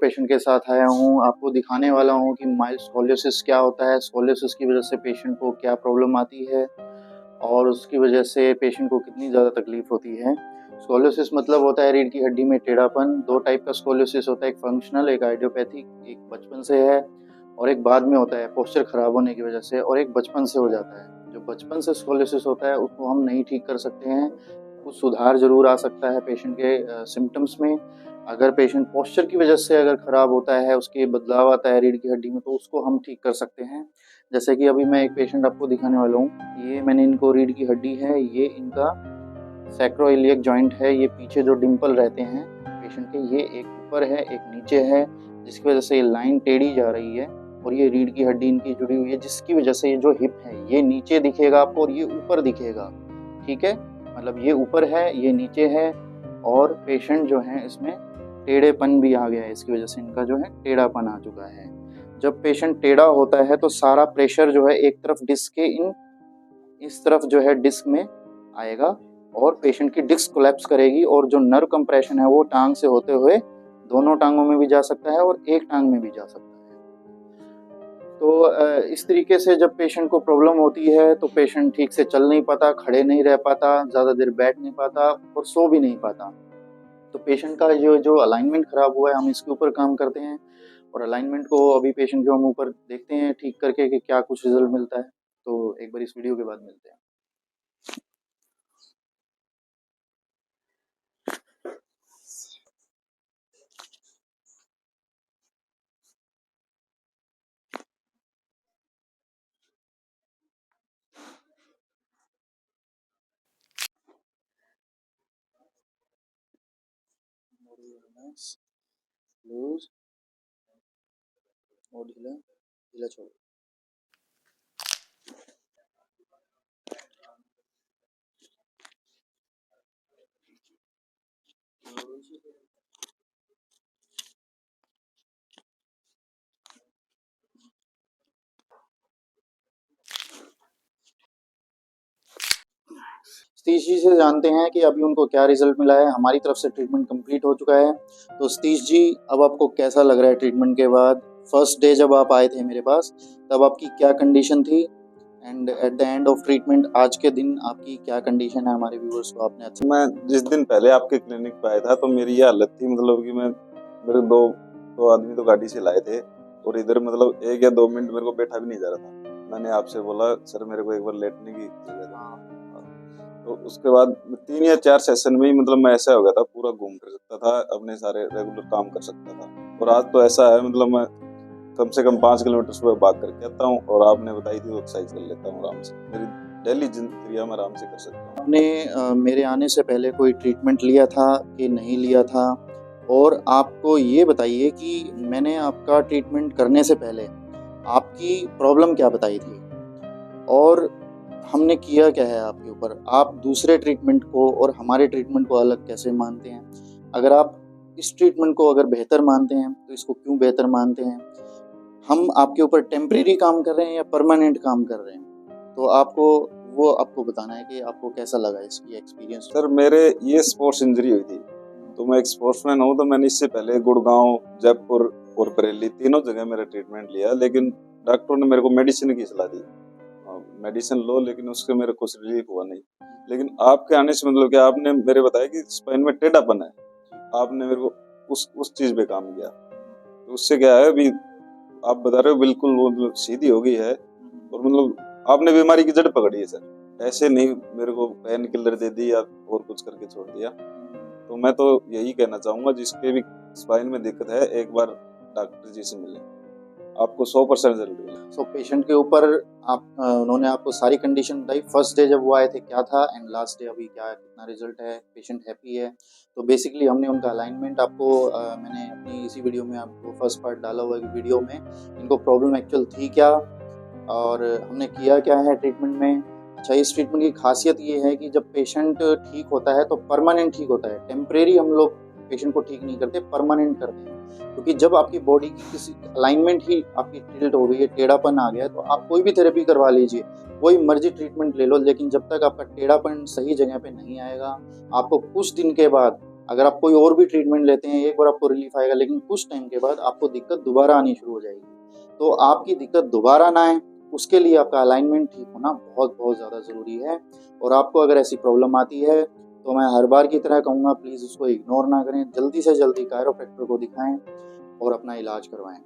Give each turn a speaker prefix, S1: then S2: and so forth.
S1: Patient के साथ आया हूँ। आपको दिखाने वाला हूँ कि माइल्ड स्कोलियोसिस क्या होता है, स्कोलियोसिस की वजह से पेशेंट को क्या प्रॉब्लम आती है और उसकी वजह से पेशेंट को कितनी ज़्यादा तकलीफ होती है। स्कोलियोसिस मतलब होता है रीढ़ की हड्डी में टेढ़ापन। दो टाइप का स्कोलियोसिस होता है, एक फंक्शनल, एक आइडियोपैथिक। एक बचपन से है और एक बाद में होता है पोस्चर खराब होने की वजह से, और एक बचपन से हो जाता है। जो बचपन से स्कोलियोसिस होता है उसको हम नहीं ठीक कर सकते हैं, कुछ सुधार जरूर आ सकता है पेशेंट के सिम्टम्स में। अगर पेशेंट पोस्चर की वजह से अगर ख़राब होता है, उसके बदलाव आता है रीढ़ की हड्डी में, तो उसको हम ठीक कर सकते हैं। जैसे कि अभी मैं एक पेशेंट आपको दिखाने वाला हूँ। ये मैंने इनको रीढ़ की हड्डी है, ये इनका सैक्रोइलियक जॉइंट है। ये पीछे जो डिम्पल रहते हैं पेशेंट के, ये एक ऊपर है एक नीचे है, जिसकी वजह से ये लाइन टेढ़ी जा रही है और ये रीढ़ की हड्डी इनकी जुड़ी हुई है, जिसकी वजह से ये जो हिप है ये नीचे दिखेगा आपको और ये ऊपर दिखेगा। ठीक है, मतलब ये ऊपर है ये नीचे है, और पेशेंट जो है इसमें टेढ़ेपन भी आ गया है, इसकी वजह से इनका जो है टेढ़ापन आ चुका है। जब पेशेंट टेढ़ा होता है तो सारा प्रेशर जो है एक तरफ डिस्क के इस तरफ जो है डिस्क में आएगा और पेशेंट की डिस्क कोलैप्स करेगी, और जो नर्व कंप्रेशन है वो टांग से होते हुए दोनों टांगों में भी जा सकता है और एक टांग में भी जा सकता है। तो इस तरीके से जब पेशेंट को प्रॉब्लम होती है तो पेशेंट ठीक से चल नहीं पाता, खड़े नहीं रह पाता, ज़्यादा देर बैठ नहीं पाता और सो भी नहीं पाता। तो पेशेंट का जो अलाइनमेंट ख़राब हुआ है, हम इसके ऊपर काम करते हैं और अलाइनमेंट को अभी पेशेंट जो हम ऊपर देखते हैं ठीक करके कि क्या कुछ रिजल्ट मिलता है। तो एक बार इस वीडियो के बाद मिलते हैं। लूज और ढीला, ढीला छोड़ो। सतीश जी से जानते हैं कि अभी उनको क्या रिजल्ट मिला है। हमारी तरफ से ट्रीटमेंट कंप्लीट हो चुका है। तो सतीश जी, अब आपको कैसा लग रहा है ट्रीटमेंट के बाद? फर्स्ट डे जब आप आए थे मेरे पास, तब आपकी क्या कंडीशन थी, and at the end of treatment आज के दिन आपकी क्या कंडीशन है? हमारे व्यूअर्स को आपने अच्छा।
S2: मैं जिस दिन पहले आपके क्लिनिक पे आया था तो मेरी ये हालत थी, मतलब कि मेरे दो आदमी तो गाड़ी से लाए थे और इधर मतलब 1 या 2 मिनट मेरे को बैठा भी नहीं जा रहा था। मैंने आपसे बोला सर मेरे को एक बार लेटने की जगह दो। तो उसके बाद 3 या 4 सेशन में ही मतलब मैं ऐसा हो गया था, पूरा घूम फिर सकता था, अपने सारे रेगुलर काम कर सकता था। और आज तो ऐसा है, मतलब मैं कम से कम 5 किलोमीटर सुबह भाग करके आता हूँ और आपने बताई थी एक्सरसाइज कर लेता हूँ आराम से। मेरी डेली दिनचर्या में आराम से कर सकता हूँ।
S1: आपने मेरे आने से पहले कोई ट्रीटमेंट लिया था कि नहीं लिया था? और आपको ये बताइए कि मैंने आपका ट्रीटमेंट करने से पहले आपकी प्रॉब्लम क्या बताई थी और हमने किया क्या है आपके ऊपर? आप दूसरे ट्रीटमेंट को और हमारे ट्रीटमेंट को अलग कैसे मानते हैं? अगर आप इस ट्रीटमेंट को अगर बेहतर मानते हैं तो इसको क्यों बेहतर मानते हैं? हम आपके ऊपर टेम्परेरी काम कर रहे हैं या परमानेंट काम कर रहे हैं? तो आपको बताना है कि आपको कैसा लगा इसकी एक्सपीरियंस।
S2: सर मेरे ये स्पोर्ट्स इंजरी हुई थी, तो मैं एक स्पोर्ट्समैन हूँ, तो मैंने इससे पहले गुड़गांव, जयपुर और बरेली तीनों जगह मेरा ट्रीटमेंट लिया, लेकिन डॉक्टरों ने मेरे को मेडिसिन की सलाह दी, मेडिसिन लो, लेकिन उसके मेरे कुछ रिलीफ हुआ नहीं। लेकिन आपके आने से मतलब कि आपने मेरे बताया कि स्पाइन में टेढ़ापन है, आपने मेरे को उस चीज पे काम किया। तो उससे क्या है, अभी आप बता रहे हो बिल्कुल वो मतलब सीधी हो गई है, और मतलब आपने बीमारी की जड़ पकड़ी है सर। ऐसे नहीं मेरे को पेन किलर दे दी या और कुछ करके छोड़ दिया। तो मैं तो यही कहना चाहूंगा, जिसके भी स्पाइन में दिक्कत है एक बार डॉक्टर जी से मिले, आपको 100% रिजल्ट मिलेगा।
S1: सो पेशेंट के ऊपर उन्होंने आपको सारी कंडीशन बताई। फर्स्ट डे जब वो आए थे क्या था, एंड लास्ट डे अभी क्या कितना रिजल्ट है, पेशेंट हैप्पी है। तो बेसिकली हमने उनका अलाइनमेंट आपको मैंने अपनी इसी वीडियो में आपको फर्स्ट पार्ट डाला हुआ है वीडियो में, इनको प्रॉब्लम एक्चुअल थी क्या और हमने किया क्या है ट्रीटमेंट में। अच्छा, इस ट्रीटमेंट की खासियत ये है कि जब पेशेंट ठीक होता है तो परमानेंट ठीक होता है। टेम्परेरी हम लोग पेशेंट को ठीक नहीं करते, परमानेंट करते हैं। क्योंकि जब आपकी बॉडी की किसी अलाइनमेंट ही आपकी टिल्ट हो गई है, टेढ़ापन आ गया है, तो आप कोई भी थेरेपी करवा लीजिए, कोई मर्जी ट्रीटमेंट ले लो, लेकिन जब तक आपका टेढ़ापन सही जगह पे नहीं आएगा, आपको कुछ दिन के बाद अगर आप कोई और भी ट्रीटमेंट लेते हैं एक बार आपको रिलीफ आएगा, लेकिन कुछ टाइम के बाद आपको दिक्कत दोबारा आनी शुरू हो जाएगी। तो आपकी दिक्कत दोबारा ना आए उसके लिए आपका अलाइनमेंट ठीक होना बहुत बहुत ज़्यादा ज़रूरी है। और आपको अगर ऐसी प्रॉब्लम आती है तो मैं हर बार की तरह कहूँगा, प्लीज़ उसको इग्नोर ना करें, जल्दी से जल्दी कायरोप्रैक्टर को दिखाएं और अपना इलाज करवाएं।